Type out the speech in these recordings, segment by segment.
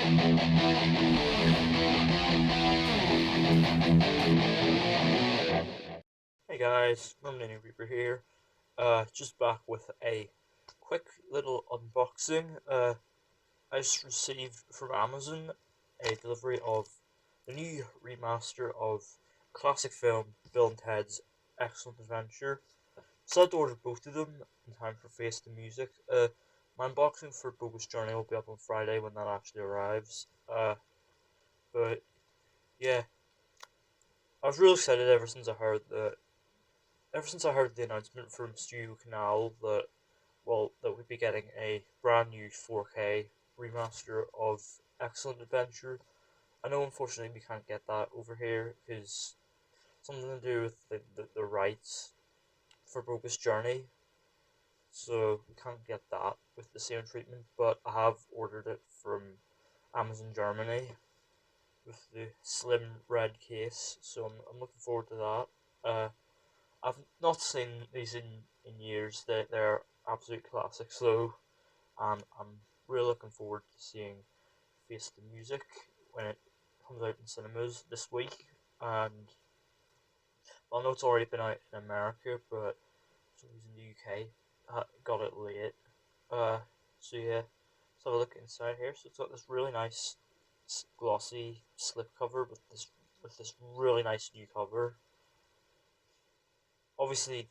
Hey guys, Mini Reaper here. Just back with a quick little unboxing. I just received from Amazon a delivery of the new remaster of classic film Bill and Ted's Excellent Adventure. So I had to order both of them in time for Face the Music. My unboxing for Bogus Journey will be up on Friday when that actually arrives. But yeah, I was really excited ever since I heard the announcement from Studio Canal that we'd be getting a brand new 4K remaster of Excellent Adventure. I know unfortunately we can't get that over here because something to do with the rights for Bogus Journey, so we can't get that with the same treatment, but I have ordered it from Amazon Germany with the slim red case, so I'm looking forward to that. I've not seen these in years. They're absolute classics though, and I'm really looking forward to seeing Face the Music when it comes out in cinemas this week. And I know it's already been out in America, but for some reason the UK got it late. So yeah, let's have a look inside here. So it's got this really nice glossy slipcover with this really nice new cover. Obviously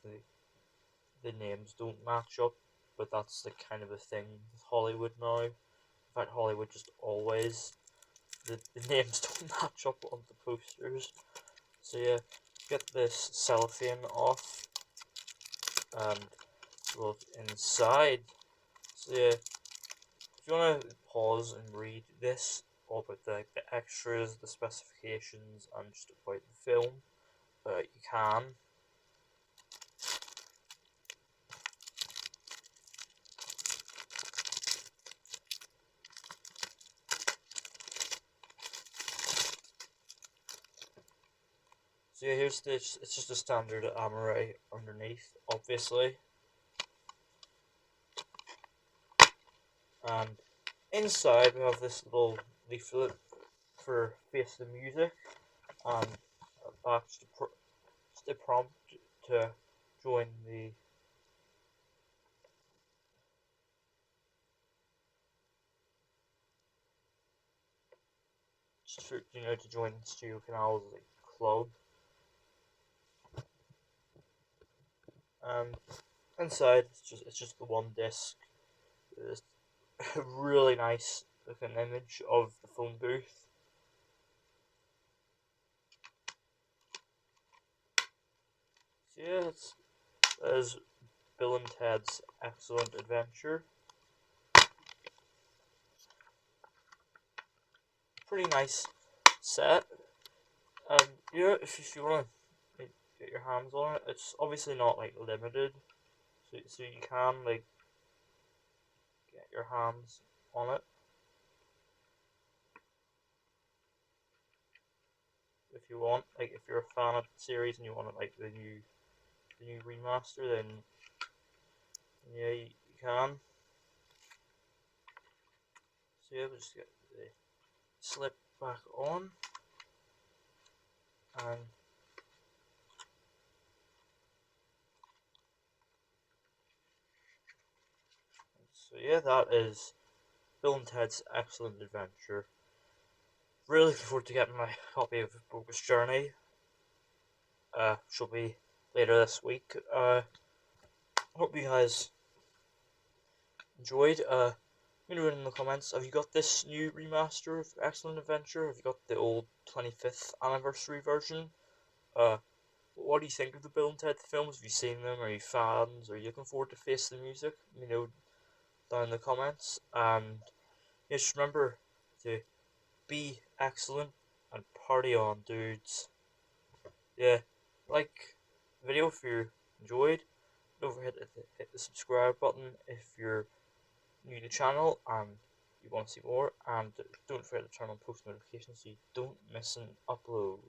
the names don't match up, but that's the kind of a thing with Hollywood now. In fact, Hollywood just always the names don't match up on the posters. So yeah, get this cellophane off and look inside. So yeah, if you want to pause and read this all about the extras, the specifications, and just about the film, you can. So yeah, it's just a standard armory underneath, obviously. And inside we have this little leaflet for Face the Music, and back just a prompt to join the to join Studio Canal's club. Inside it's just the one disc. There's a really nice looking image of the phone booth. So yeah, there's Bill and Ted's Excellent Adventure. Pretty nice set. If you want to get your hands on it, it's obviously not like limited, so you can like get your hands on it if you want. Like if you're a fan of the series and you want like the new remaster, then yeah, you can. So yeah, we'll just get the slip back on, and so yeah, that is Bill and Ted's Excellent Adventure. Really looking forward to getting my copy of Bogus Journey. She'll be later this week. Hope you guys enjoyed. Let me know in the comments. Have you got this new remaster of Excellent Adventure? Have you got the old 25th anniversary version? What do you think of the Bill and Ted films? Have you seen them? Are you fans? Are you looking forward to Face the Music? Let me know down in the comments. And just remember to be excellent and party on, dudes. Yeah, like the video if you enjoyed. Don't forget to hit the subscribe button if you're new to the channel and you want to see more. And don't forget to turn on post notifications so you don't miss an upload.